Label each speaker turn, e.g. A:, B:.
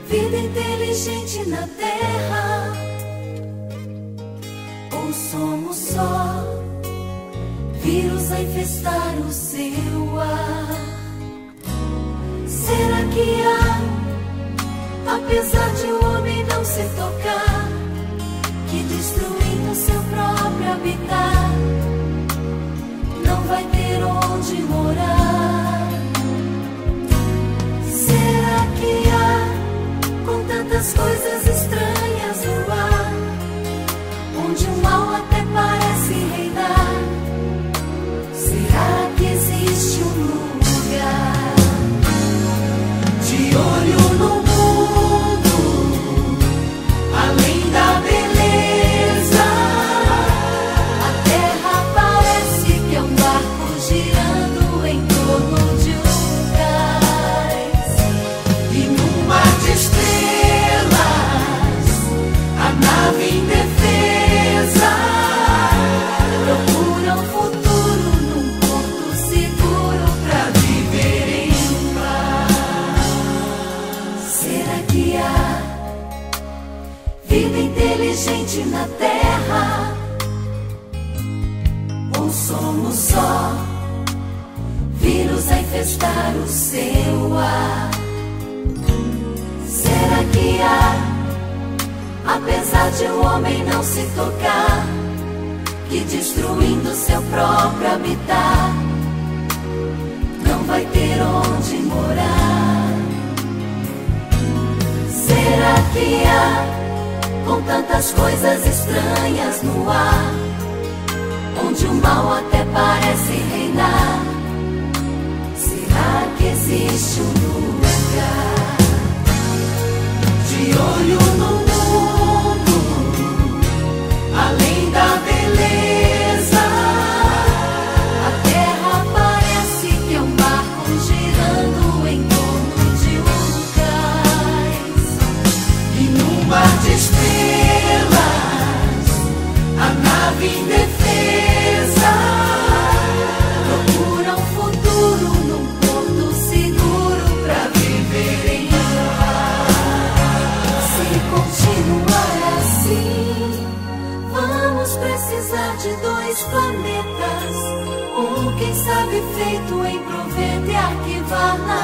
A: vida inteligente na terra? Ou somos só vírus a infestar o seu ar? Será que há, apesar de o homem não se tocar, que destruindo seu próprio habitat, não vai ter onde morar? Será que há, com tantas coisas estranhas no ar, onde o mal até parece reinar, será que existe um lugar de olho no mundo, além da beleza? A terra parece que é um barco girando em torno de um cais, e num mar de estrelas a nave indefesa procura um futuro num porto seguro pra viver em paz. Será que há vida inteligente na terra? Ou somos só vírus a infestar o seu ar? Será que há, apesar de o homem não se tocar, que destruindo seu próprio habitat, não vai ter onde morar? Será que há, com tantas coisas estranhas no ar, onde o mal até parece reinar, será que existe um lugar de olho no mundo, além da beleza? A terra parece que é um barco girando em torno de um cais, e num mar de estrelas a nave indefesa procura um futuro num porto seguro pra viver em paz. Se continuar assim, vamos precisar de 2 planetas, um quem sabe feito em proveta e arquivar na